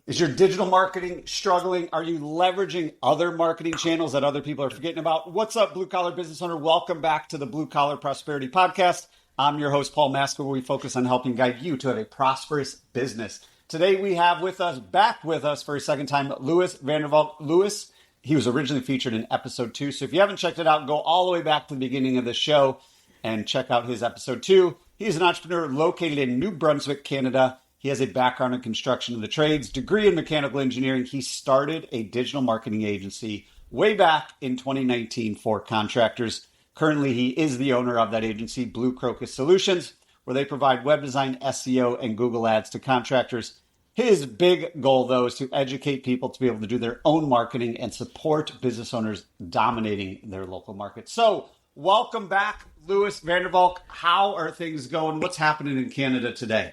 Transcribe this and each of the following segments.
Is your digital marketing struggling? Are you leveraging other marketing channels that other people are forgetting about? What's up, blue collar business owner? Welcome back to the Blue Collar Prosperity Podcast. I'm your host, Paul Masker, where we focus on helping guide you to have a prosperous business. Today, we have back with us for a second time, Louis Vandervalk. Louis, he was originally featured in episode 2. So if you haven't checked it out, go all the way back to the beginning of the show and check out his episode 2. He's an entrepreneur located in New Brunswick, Canada. He has a background in construction of the trades, degree in mechanical engineering. He started a digital marketing agency way back in 2019 for Contractors. Currently, he is the owner of that agency, Blue Crocus Solutions, where they provide web design, SEO, and Google ads to contractors. His big goal, though, is to educate people to be able to do their own marketing and support business owners dominating their local market. So, welcome back, Louis Vandervalk. How are things going? What's happening in Canada today?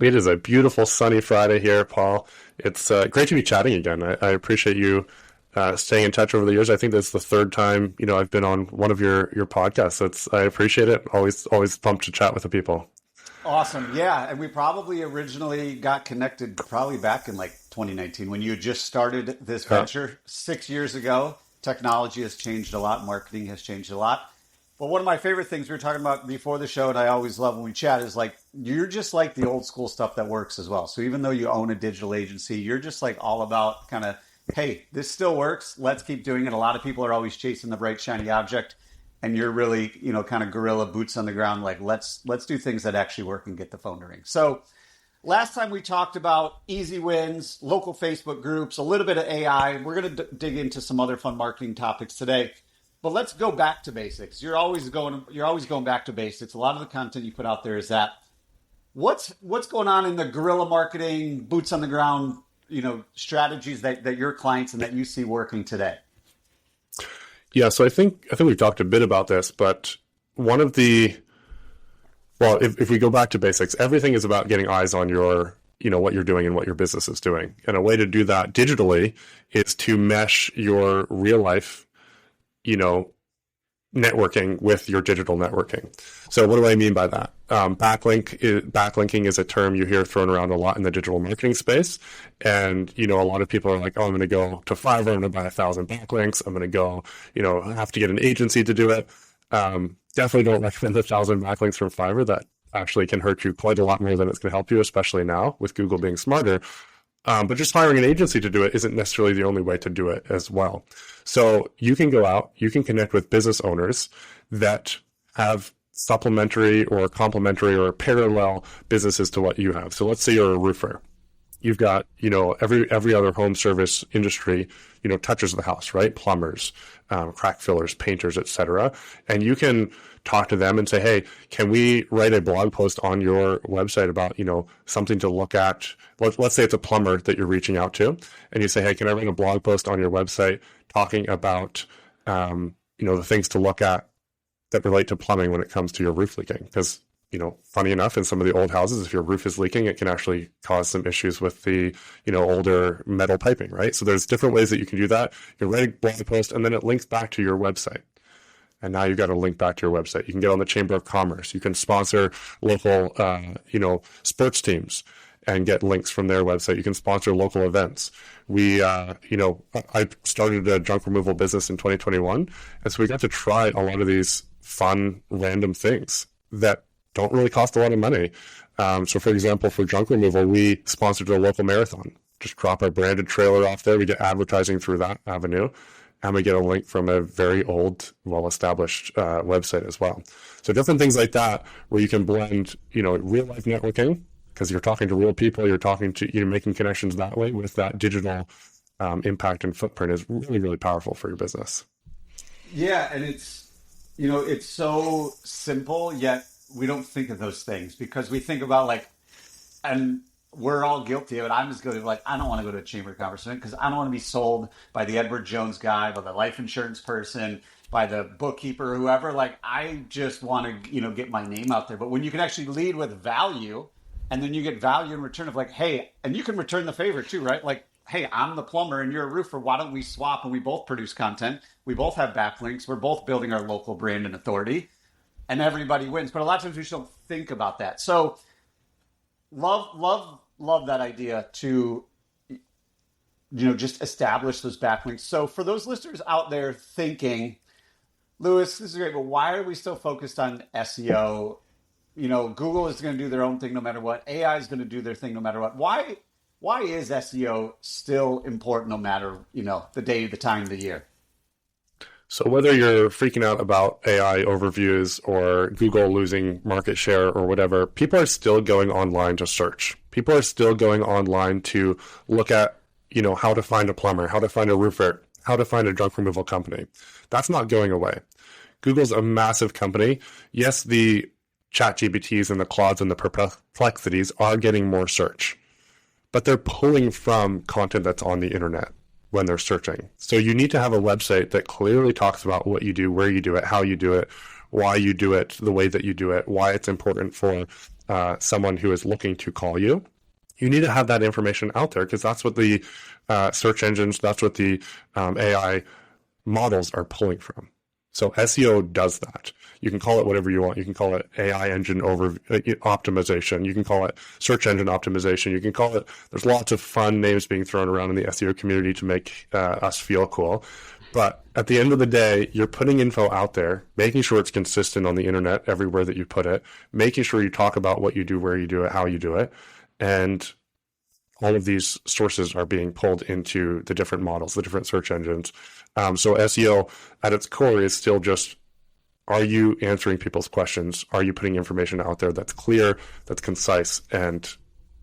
It is a beautiful sunny Friday here, Paul. It's great to be chatting again. I appreciate you staying in touch over the years. I think that's the third time I've been on one of your podcasts. I appreciate it. Always pumped to chat with the people. Awesome, yeah. And we probably originally got connected probably back in like 2019 when you had just started this venture 6 years ago. Technology has changed a lot. Marketing has changed a lot. But one of my favorite things we were talking about before the show, and I always love when we chat, is like, you're just like the old school stuff that works as well. So even though you own a digital agency, you're just like all about kind of, hey, this still works. Let's keep doing it. A lot of people are always chasing the bright, shiny object. And you're really, kind of guerrilla, boots on the ground, like let's do things that actually work and get the phone to ring. So last time we talked about easy wins, local Facebook groups, a little bit of AI. We're going to dig into some other fun marketing topics today. But let's go back to basics. You're always going back to basics. A lot of the content you put out there is that what's going on in the guerrilla marketing, boots on the ground, strategies that your clients and that you see working today. Yeah, so I think we've talked a bit about this, but if we go back to basics, everything is about getting eyes on your what you're doing and what your business is doing. And a way to do that digitally is to mesh your real life networking with your digital networking. So what do I mean by that? Backlinking is a term you hear thrown around a lot in the digital marketing space. And, a lot of people are like, oh, I'm going to go to Fiverr, I'm going to buy 1,000 backlinks. I'm going to go, I have to get an agency to do it. Definitely don't recommend the 1,000 backlinks from Fiverr. That actually can hurt you quite a lot more than it's going to help you, especially now with Google being smarter. But just hiring an agency to do it isn't necessarily the only way to do it as well. So you can go out, you can connect with business owners that have supplementary or complementary or parallel businesses to what you have. So let's say you're a roofer. You've got, every other home service industry, touches the house, right? Plumbers, crack fillers, painters, etc. And you can talk to them and say, hey, can we write a blog post on your website about, something to look at? Let's say it's a plumber that you're reaching out to, and you say, hey, can I write a blog post on your website talking about, the things to look at that relate to plumbing when it comes to your roof leaking? Because, funny enough, in some of the old houses, if your roof is leaking, it can actually cause some issues with the, older metal piping, right? So there's different ways that you can do that. You can write a blog post, and then it links back to your website. And now you've got a link back to your website. You can get on the Chamber of Commerce. You can sponsor local, sports teams and get links from their website. You can sponsor local events. I started a junk removal business in 2021. And so we got to try a lot of these fun, random things that don't really cost a lot of money. So for example, for junk removal, we sponsored a local marathon. Just drop our branded trailer off there. We get advertising through that avenue. And we get a link from a very old, well-established website as well. So different things like that, where you can blend, real-life networking, because you're talking to real people, you're making connections that way with that digital impact and footprint is really, really powerful for your business. Yeah, and it's so simple, yet we don't think of those things because we think about and we're all guilty of it. I'm just guilty of I don't want to go to a chamber of commerce because I don't want to be sold by the Edward Jones guy, by the life insurance person, by the bookkeeper, whoever. I just want to, get my name out there. But when you can actually lead with value, and then you get value in return of hey, and you can return the favor too, right? Hey, I'm the plumber and you're a roofer. Why don't we swap and we both produce content? We both have backlinks. We're both building our local brand and authority, and everybody wins. But a lot of times we just don't think about that. So love love that idea to, just establish those backlinks. So for those listeners out there thinking, Lewis, this is great, but why are we still focused on SEO? Google is going to do their own thing no matter what. AI is going to do their thing no matter what. Why is SEO still important no matter, the day, the time, the year? So whether you're freaking out about AI overviews or Google losing market share or whatever, people are still going online to search. People are still going online to look at, how to find a plumber, how to find a roofer, how to find a junk removal company. That's not going away. Google's a massive company. Yes, the ChatGPTs and the Claudes and the Perplexities are getting more search, but they're pulling from content that's on the internet when they're searching. So you need to have a website that clearly talks about what you do, where you do it, how you do it, why you do it, the way that you do it, why it's important for someone who is looking to call you. You need to have that information out there because that's what the search engines, that's what the AI models are pulling from. So SEO does that. You can call it whatever you want. You can call it AI engine optimization. You can call it search engine optimization. You can call it, there's lots of fun names being thrown around in the SEO community to make us feel cool. But at the end of the day, you're putting info out there, making sure it's consistent on the internet everywhere that you put it, making sure you talk about what you do, where you do it, how you do it. And all of these sources are being pulled into the different models, the different search engines. So SEO at its core is still just, are you answering people's questions? Are you putting information out there that's clear, that's concise, and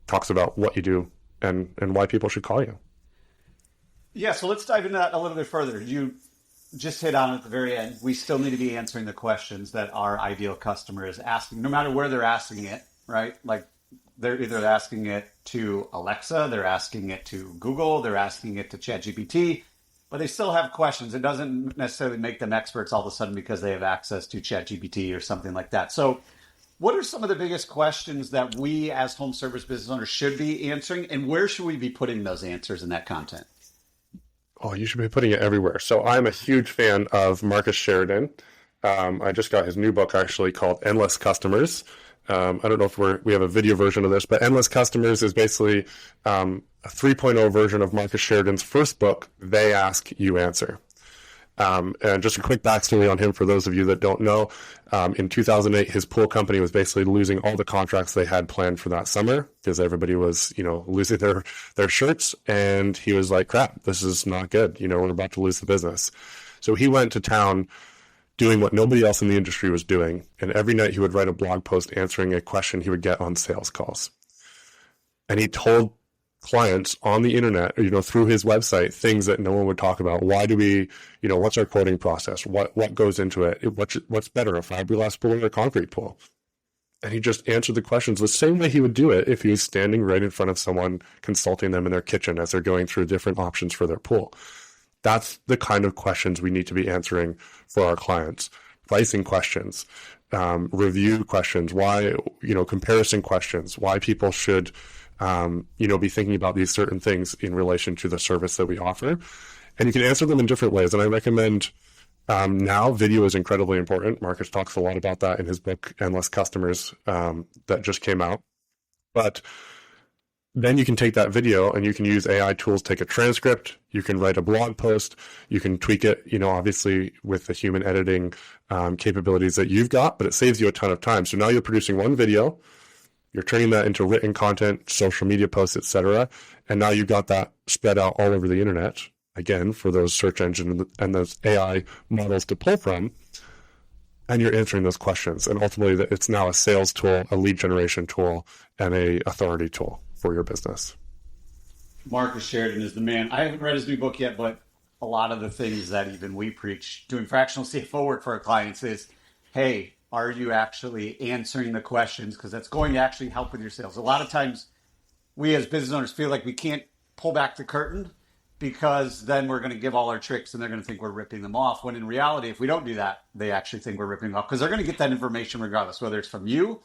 talks about what you do and why people should call you? Yeah, so let's dive into that a little bit further. You just hit on it at the very end. We still need to be answering the questions that our ideal customer is asking, no matter where they're asking it, right? Like they're either asking it to Alexa, they're asking it to Google, they're asking it to ChatGPT, but they still have questions. It doesn't necessarily make them experts all of a sudden because they have access to ChatGPT or something like that. So what are some of the biggest questions that we as home service business owners should be answering, and where should we be putting those answers in that content? Oh, you should be putting it everywhere. So I'm a huge fan of Marcus Sheridan. I just got his new book actually called Endless Customers. I don't know if we have a video version of this, but Endless Customers is basically a 3.0 version of Marcus Sheridan's first book, They Ask, You Answer. And just a quick backstory on him for those of you that don't know. In 2008, his pool company was basically losing all the contracts they had planned for that summer because everybody was, losing their shirts. And he was like, crap, this is not good. We're about to lose the business. So he went to town doing what nobody else in the industry was doing. And every night he would write a blog post answering a question he would get on sales calls. And he told clients on the internet, through his website, things that no one would talk about. Why do we, what's our quoting process? What goes into it? What's better, a fiberglass pool or a concrete pool? And he just answered the questions the same way he would do it if he was standing right in front of someone consulting them in their kitchen as they're going through different options for their pool. That's the kind of questions we need to be answering for our clients. Pricing questions, review questions, why, comparison questions, why people should, be thinking about these certain things in relation to the service that we offer. And you can answer them in different ways. And I recommend now video is incredibly important. Marcus talks a lot about that in his book, Endless Customers, that just came out. But then you can take that video and you can use AI tools, take a transcript, you can write a blog post, you can tweak it, obviously with the human editing capabilities that you've got, but it saves you a ton of time. So now you're producing one video, you're turning that into written content, social media posts, etc. And now you've got that spread out all over the internet, again, for those search engines and those AI models to pull from. And you're answering those questions. And ultimately, it's now a sales tool, a lead generation tool, and a authority tool for your business. Marcus Sheridan is the man. I haven't read his new book yet, but a lot of the things that even we preach doing fractional CFO work for our clients is, hey, are you actually answering the questions? Because that's going to actually help with your sales. A lot of times we as business owners feel like we can't pull back the curtain because then we're going to give all our tricks and they're going to think we're ripping them off. When in reality, if we don't do that, they actually think we're ripping them off because they're going to get that information regardless, whether it's from you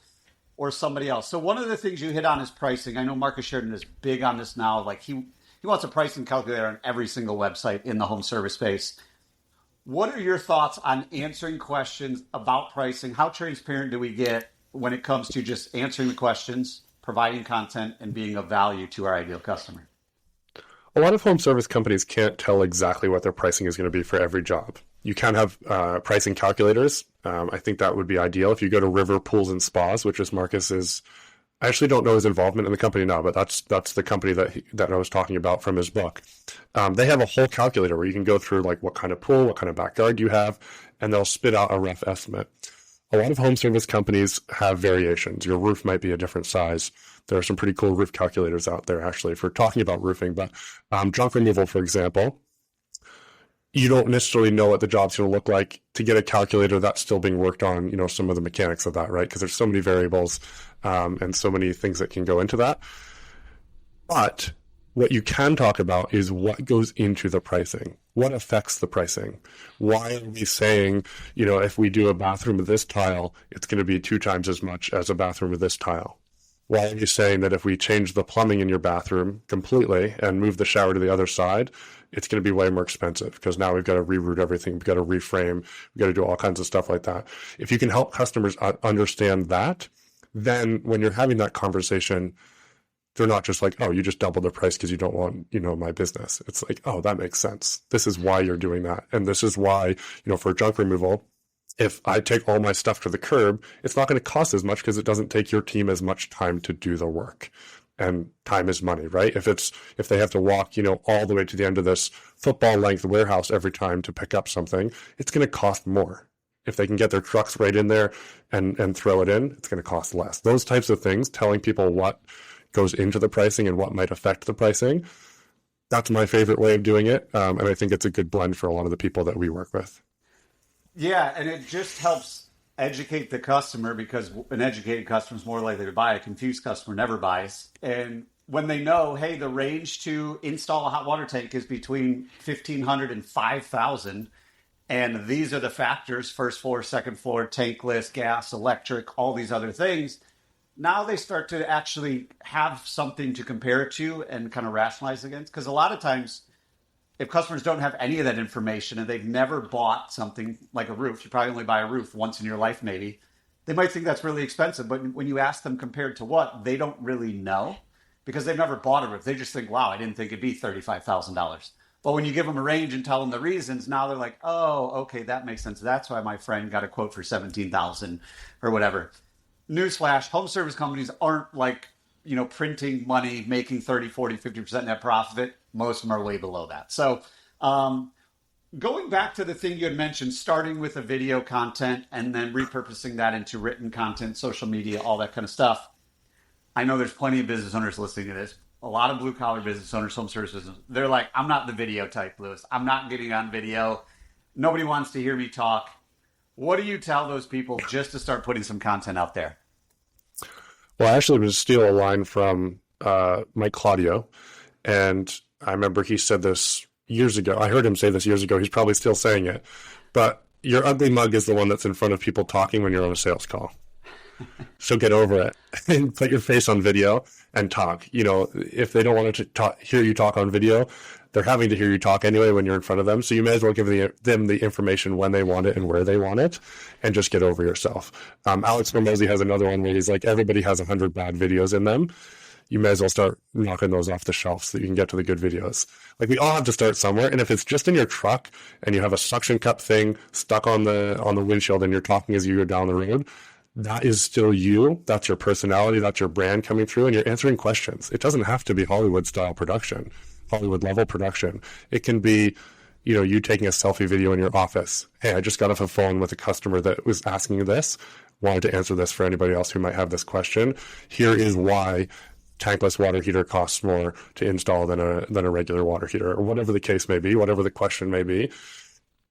or somebody else. So one of the things you hit on is pricing. I know Marcus Sheridan is big on this now. Like he wants a pricing calculator on every single website in the home service space. What are your thoughts on answering questions about pricing? How transparent do we get when it comes to just answering the questions providing content and being of value to our ideal customer? A lot of home service companies can't tell exactly what their pricing is going to be for every job. You can have pricing calculators. I think that would be ideal. If you go to River Pools and Spas, which is Marcus's, I actually don't know his involvement in the company now, but that's the company that I was talking about from his book. They have a whole calculator where you can go through like what kind of pool, what kind of backyard you have, and they'll spit out a rough estimate. A lot of home service companies have variations. Your roof might be a different size. There are some pretty cool roof calculators out there, actually, for talking about roofing. But junk removal, for example, you don't necessarily know what the job's going to look like. To get a calculator, that's still being worked on, some of the mechanics of that, right? Because there's so many variables and so many things that can go into that. But what you can talk about is what goes into the pricing. What affects the pricing? Why are we saying, if we do a bathroom with this tile, it's going to be 2 times as much as a bathroom with this tile? Why are you saying that if we change the plumbing in your bathroom completely and move the shower to the other side, it's going to be way more expensive? Because now we've got to reroute everything. We've got to reframe. We've got to do all kinds of stuff like that. If you can help customers understand that, then when you're having that conversation, they're not just like, oh, you just doubled the price because you don't want, my business. It's like, oh, that makes sense. This is why you're doing that. And this is why, for junk removal, if I take all my stuff to the curb, it's not going to cost as much because it doesn't take your team as much time to do the work. And time is money, right? If they have to walk, all the way to the end of this football length warehouse every time to pick up something, it's going to cost more. If they can get their trucks right in there and throw it in, it's going to cost less. Those types of things, telling people what goes into the pricing and what might affect the pricing, that's my favorite way of doing it. And I think it's a good blend for a lot of the people that we work with. Yeah, and it just helps educate the customer, because an educated customer is more likely to buy. A confused customer never buys. And when they know, hey, the range to install a hot water tank is between $1,500 and $5,000, and these are the factors: first floor, second floor, tankless, gas, electric, all these other things. Now they start to actually have something to compare it to and kind of rationalize against. Because a lot of times, if customers don't have any of that information and they've never bought something like a roof, you probably only buy a roof once in your life maybe, they might think that's really expensive. But when you ask them compared to what, they don't really know, because they've never bought a roof. They just think, wow, I didn't think it'd be $35,000. But when you give them a range and tell them the reasons, now they're like, oh, okay, that makes sense. That's why my friend got a quote for $17,000 or whatever. Newsflash, home service companies aren't like, printing money, making 30, 40, 50% net profit. Most of them are way below that. So going back to the thing you had mentioned, starting with a video content and then repurposing that into written content, social media, all that kind of stuff. I know there's plenty of business owners listening to this. A lot of blue collar business owners, home service business, they're like, I'm not the video type, Lewis. I'm not getting on video. Nobody wants to hear me talk. What do you tell those people just to start putting some content out there? Well, I actually was steal a line from Mike Claudio, and I remember he said this years ago. I heard him say this years ago. He's probably still saying it. But your ugly mug is the one that's in front of people talking when you're on a sales call. So get over it and put your face on video and talk. If they don't want to hear you talk on video, they're having to hear you talk anyway when you're in front of them. So you may as well give them the information when they want it and where they want it, and just get over yourself. Alex Hormozi has another one where he's like, everybody has 100 bad videos in them. You may as well start knocking those off the shelf so that you can get to the good videos. Like, we all have to start somewhere. And if it's just in your truck and you have a suction cup thing stuck on the windshield and you're talking as you go down the road, that is still you. That's your personality. That's your brand coming through, and you're answering questions. It doesn't have to be Hollywood style production, Hollywood level production. It can be, you taking a selfie video in your office. Hey, I just got off a phone with a customer that was asking this, wanted to answer this for anybody else who might have this question. Here is why tankless water heater costs more to install than a regular water heater, or whatever the case may be, whatever the question may be.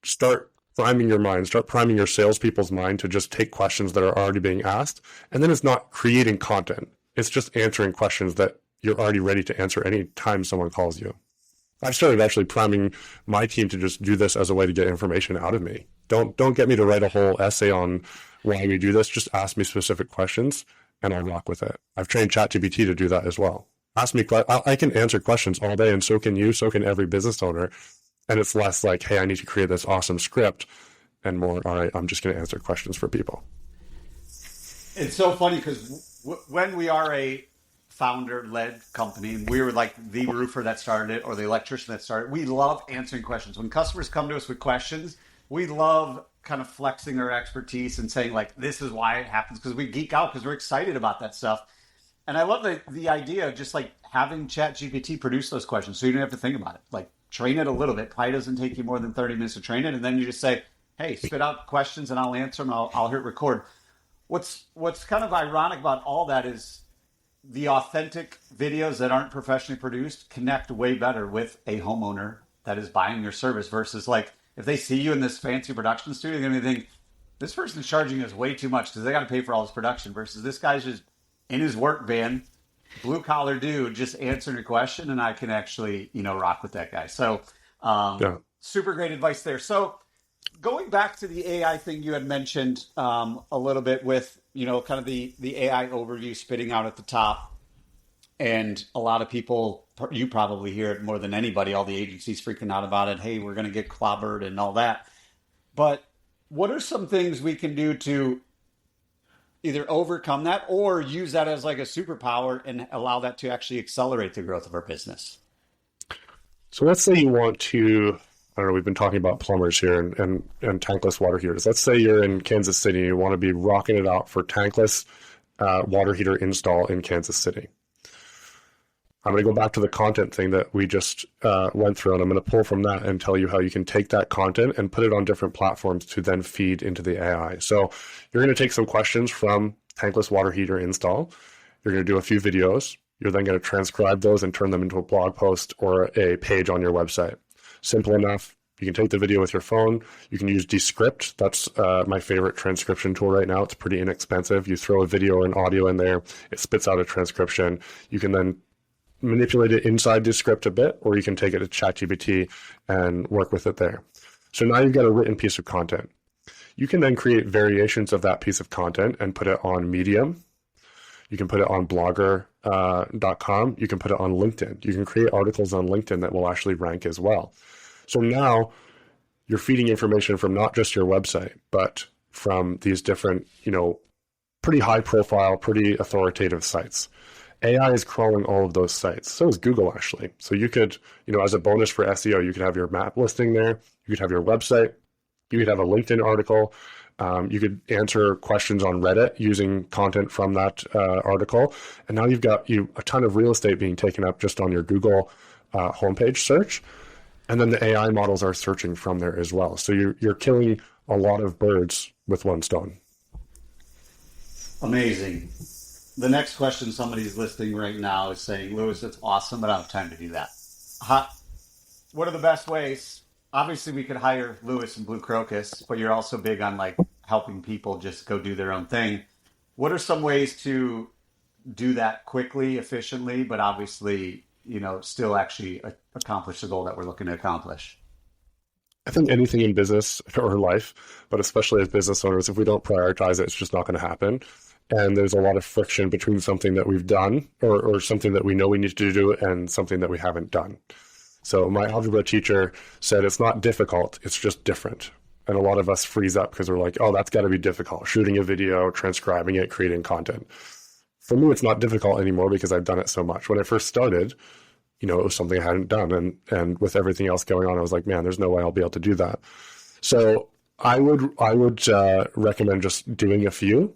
Start priming your mind, start priming your salespeople's mind to just take questions that are already being asked. And then it's not creating content. It's just answering questions that you're already ready to answer any time someone calls you. I've started actually priming my team to just do this as a way to get information out of me. Don't get me to write a whole essay on why we do this. Just ask me specific questions and I'll rock with it. I've trained ChatGPT to do that as well. Ask me, I can answer questions all day, and so can you, so can every business owner. And it's less like, hey, I need to create this awesome script, and more, all right, I'm just going to answer questions for people. It's so funny because when we are a founder-led company, and we were like the roofer that started it or the electrician that started it. We love answering questions. When customers come to us with questions, we love kind of flexing our expertise and saying like, this is why it happens, because we geek out because we're excited about that stuff. And I love the idea of just like having ChatGPT produce those questions so you don't have to think about it. Like train it a little bit. Probably doesn't take you more than 30 minutes to train it. And then you just say, hey, spit out questions and I'll answer them. I'll hit record. What's kind of ironic about all that is the authentic videos that aren't professionally produced connect way better with a homeowner that is buying your service versus like if they see you in this fancy production studio, they're going to think this person's charging us way too much because they got to pay for all this production versus this guy's just in his work van, blue collar dude, just answering a question and I can actually, rock with that guy. So super great advice there. So going back to the AI thing you had mentioned a little bit with, kind of the AI overview spitting out at the top. And a lot of people, you probably hear it more than anybody, all the agencies freaking out about it. Hey, we're going to get clobbered and all that. But what are some things we can do to either overcome that or use that as like a superpower and allow that to actually accelerate the growth of our business? So let's say you want to, I don't know, we've been talking about plumbers here and tankless water heaters. Let's say you're in Kansas City and you want to be rocking it out for tankless water heater install in Kansas City. I'm going to go back to the content thing that we just went through, and I'm going to pull from that and tell you how you can take that content and put it on different platforms to then feed into the AI. So you're going to take some questions from tankless water heater install. You're going to do a few videos. You're then going to transcribe those and turn them into a blog post or a page on your website. Simple enough. You can take the video with your phone. You can use Descript. That's my favorite transcription tool right now. It's pretty inexpensive. You throw a video or an audio in there. It spits out a transcription. You can then manipulate it inside Descript a bit, or you can take it to ChatGPT and work with it there. So now you've got a written piece of content. You can then create variations of that piece of content and put it on Medium. You can put it on blogger.com. You can put it on LinkedIn. You can create articles on LinkedIn that will actually rank as well. So now you're feeding information from not just your website, but from these different, pretty high profile, pretty authoritative sites. AI is crawling all of those sites. So is Google, actually. So you could, as a bonus for SEO, you could have your map listing there. You could have your website. You could have a LinkedIn article. You could answer questions on Reddit using content from that article. And now you've got a ton of real estate being taken up just on your Google homepage search. And then the AI models are searching from there as well. So you're killing a lot of birds with one stone. Amazing. The next question somebody's listening right now is saying, Lewis, that's awesome, but I don't have time to do that. What are the best ways? Obviously, we could hire Lewis and Blue Crocus, but you're also big on like helping people just go do their own thing. What are some ways to do that quickly, efficiently, but obviously, still actually accomplish the goal that we're looking to accomplish? I think anything in business or life, but especially as business owners, if we don't prioritize it, it's just not going to happen. And there's a lot of friction between something that we've done or something that we know we need to do and something that we haven't done. So my algebra teacher said it's not difficult, it's just different. And a lot of us freeze up because we're like, oh, that's got to be difficult. Shooting a video, transcribing it, creating content. For me, it's not difficult anymore because I've done it so much. When I first started, it was something I hadn't done. And with everything else going on, I was like, man, there's no way I'll be able to do that. So I would recommend just doing a few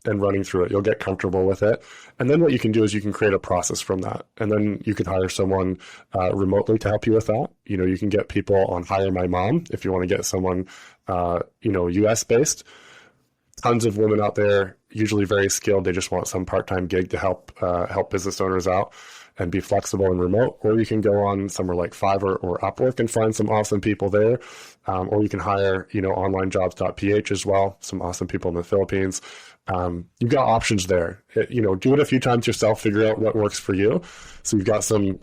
and running through it. You'll get comfortable with it. And then what you can do is you can create a process from that. And then you could hire someone remotely to help you with that. You can get people on Hire My Mom if you want to get someone, US based. Tons of women out there, usually very skilled. They just want some part-time gig to help business owners out and be flexible and remote. Or you can go on somewhere like Fiverr or Upwork and find some awesome people there. Or you can hire, onlinejobs.ph as well. Some awesome people in the Philippines. You've got options there. Do it a few times yourself, figure out what works for you. So you've got some,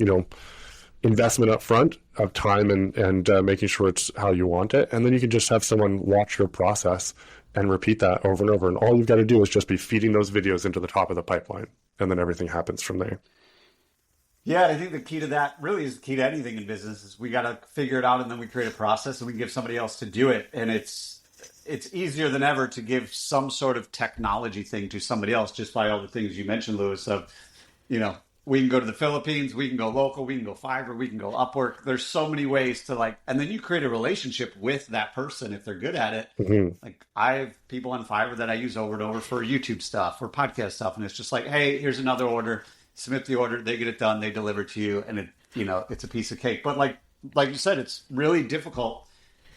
investment up front of time and making sure it's how you want it. And then you can just have someone watch your process and repeat that over and over. And all you've got to do is just be feeding those videos into the top of the pipeline. And then everything happens from there. Yeah, I think the key to that really is the key to anything in business is we got to figure it out and then we create a process and we can give somebody else to do it. And it's easier than ever to give some sort of technology thing to somebody else just by all the things you mentioned, Lewis, of, we can go to the Philippines, we can go local, we can go Fiverr, we can go Upwork. There's so many ways to and then you create a relationship with that person if they're good at it. Mm-hmm. Like I have people on Fiverr that I use over and over for YouTube stuff or podcast stuff. And it's just like, hey, here's another order, submit the order, they get it done, they deliver to you. And it's a piece of cake. But like you said, it's really difficult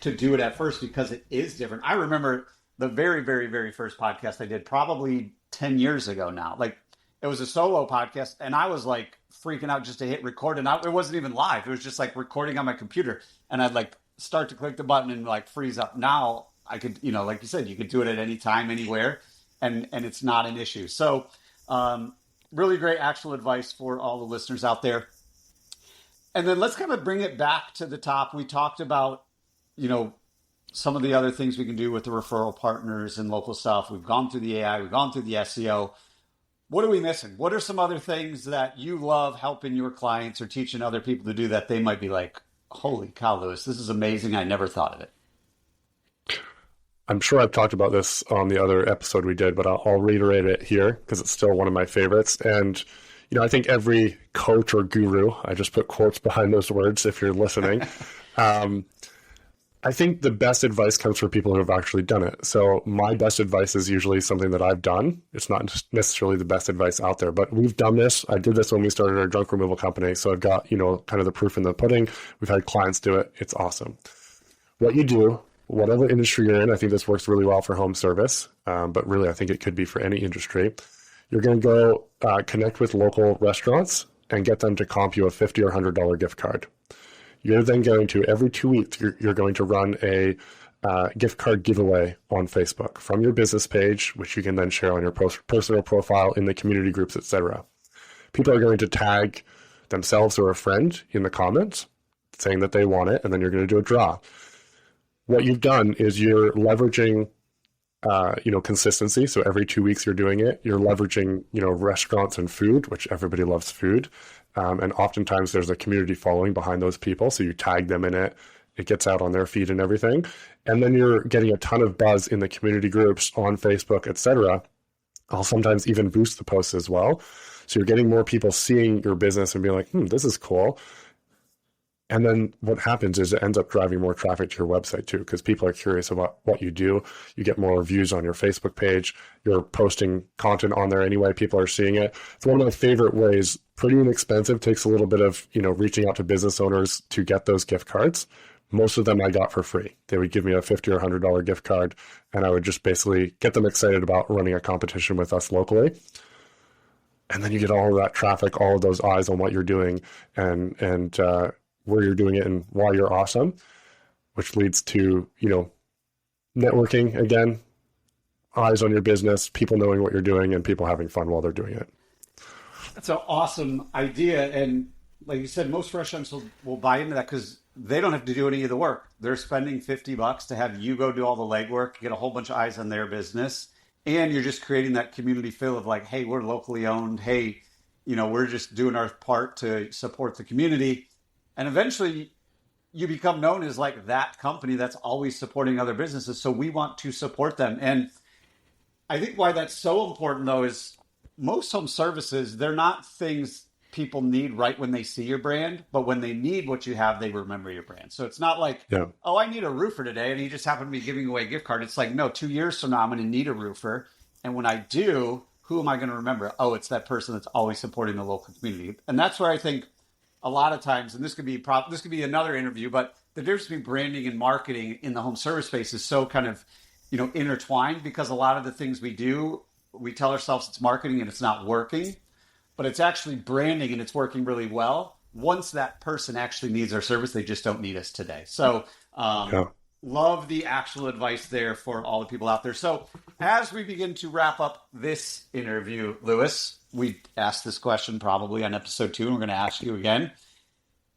to do it at first because it is different. I remember the very, very, very first podcast I did probably 10 years ago now. Like it was a solo podcast and I was like freaking out just to hit record. And it wasn't even live. It was just like recording on my computer. And I'd like start to click the button and like freeze up. Now I could, like you said, you could do it at any time, anywhere. And it's not an issue. So really great actual advice for all the listeners out there. And then let's kind of bring it back to the top. We talked about, some of the other things we can do with the referral partners and local stuff. We've gone through the AI, we've gone through the SEO. What are we missing? What are some other things that you love helping your clients or teaching other people to do that they might be like, holy cow, Lewis, this is amazing. I never thought of it. I'm sure I've talked about this on the other episode we did, but I'll reiterate it here because it's still one of my favorites. And, I think every coach or guru, I just put quotes behind those words if you're listening, I think the best advice comes from people who have actually done it. So my best advice is usually something that I've done. It's not necessarily the best advice out there, but we've done this. I did this when we started our junk removal company. So I've got, kind of the proof in the pudding. We've had clients do it. It's awesome. What you do, whatever industry you're in, I think this works really well for home service, but really I think it could be for any industry. You're going to go connect with local restaurants and get them to comp you a $50 or $100 gift card. You're then going to, every 2 weeks, you're going to run a gift card giveaway on Facebook from your business page, which you can then share on your personal profile in the community groups, etc. People are going to tag themselves or a friend in the comments saying that they want it, and then you're going to do a draw. What you've done is you're leveraging consistency. So every 2 weeks you're doing it. You're leveraging, restaurants and food, which everybody loves food. And oftentimes there's a community following behind those people. So you tag them in it. It gets out on their feed and everything. And then you're getting a ton of buzz in the community groups on Facebook, etc. I'll sometimes even boost the posts as well. So you're getting more people seeing your business and being like, this is cool. And then what happens is it ends up driving more traffic to your website too, because people are curious about what you do. You get more views on your Facebook page. You're posting content on there anyway. People are seeing it. It's one of my favorite ways. Pretty inexpensive. Takes a little bit of, reaching out to business owners to get those gift cards. Most of them I got for free. They would give me a $50 or $100 gift card, and I would just basically get them excited about running a competition with us locally. And then you get all of that traffic, all of those eyes on what you're doing, and where you're doing it and why you're awesome, which leads to, networking again, eyes on your business, people knowing what you're doing, and people having fun while they're doing it. That's an awesome idea. And like you said, most restaurants will buy into that because they don't have to do any of the work. They're spending $50 to have you go do all the legwork, get a whole bunch of eyes on their business. And you're just creating that community feel of like, hey, we're locally owned. Hey, we're just doing our part to support the community. And eventually you become known as like that company that's always supporting other businesses. So we want to support them. And I think why that's so important though is most home services, they're not things people need right when they see your brand, but when they need what you have, they remember your brand. So it's not like, oh, I need a roofer today, and he just happened to be giving away a gift card. It's like, no, 2 years from now, I'm going to need a roofer. And when I do, who am I going to remember? Oh, it's that person that's always supporting the local community. And that's where I think a lot of times, and this could be another interview, but the difference between branding and marketing in the home service space is so kind of, intertwined, because a lot of the things we do, we tell ourselves it's marketing and it's not working, but it's actually branding and it's working really well. Once that person actually needs our service, they just don't need us today. So love the actual advice there for all the people out there. So as we begin to wrap up this interview, Lewis, we asked this question probably on episode 2, and we're going to ask you again.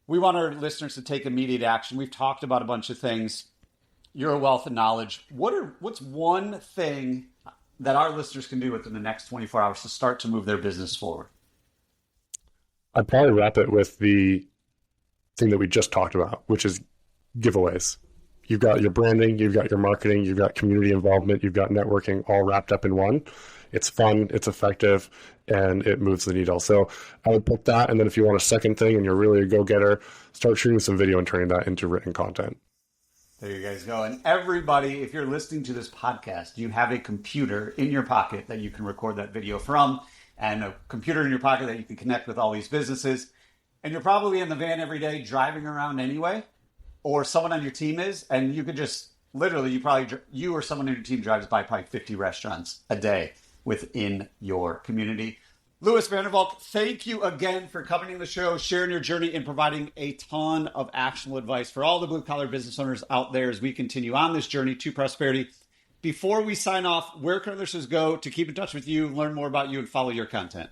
We want our listeners to take immediate action. We've talked about a bunch of things. You're a wealth of knowledge. What's one thing that our listeners can do within the next 24 hours to start to move their business forward? I'd probably wrap it with the thing that we just talked about, which is giveaways. You've got your branding, you've got your marketing, you've got community involvement, you've got networking all wrapped up in one. It's fun, it's effective, and it moves the needle. So I would pick that. And then if you want a second thing and you're really a go-getter, start shooting some video and turning that into written content. There you guys go. And everybody, if you're listening to this podcast, you have a computer in your pocket that you can record that video from, and a computer in your pocket that you can connect with all these businesses. And you're probably in the van every day driving around anyway, or someone on your team is, and you could just literally, you or someone on your team drives by probably 50 restaurants a day within your community. Louis Vandervalk, thank you again for coming to the show, sharing your journey, and providing a ton of actionable advice for all the blue-collar business owners out there as we continue on this journey to prosperity. Before we sign off, where can listeners go to keep in touch with you, learn more about you, and follow your content?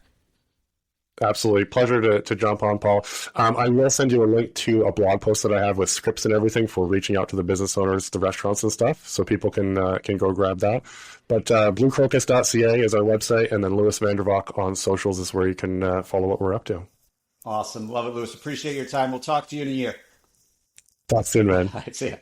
Absolutely. Pleasure to jump on, Paul. I will send you a link to a blog post that I have with scripts and everything for reaching out to the business owners, the restaurants and stuff, so people can go grab that. But bluecrocus.ca is our website, and then Louis Vandervalk on socials is where you can follow what we're up to. Awesome. Love it, Louis. Appreciate your time. We'll talk to you in a year. Talk soon, man. All right, see ya.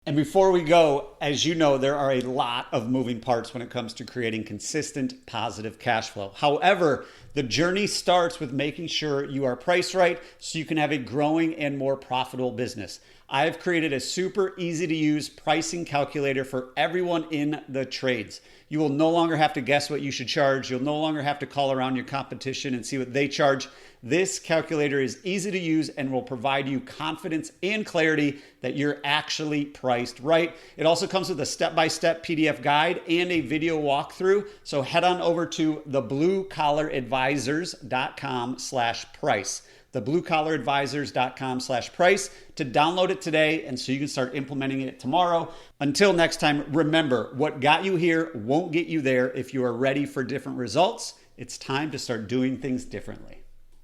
And before we go, as you know, there are a lot of moving parts when it comes to creating consistent, positive cash flow. However, the journey starts with making sure you are priced right so you can have a growing and more profitable business. I have created a super easy to use pricing calculator for everyone in the trades. You will no longer have to guess what you should charge. You'll no longer have to call around your competition and see what they charge. This calculator is easy to use and will provide you confidence and clarity that you're actually priced right. It also comes with a step-by-step PDF guide and a video walkthrough. So head on over to thebluecollaradvisors.com/price. thebluecollaradvisors.com/price to download it today, and so you can start implementing it tomorrow. Until next time, remember, what got you here won't get you there. If you are ready for different results, it's time to start doing things differently.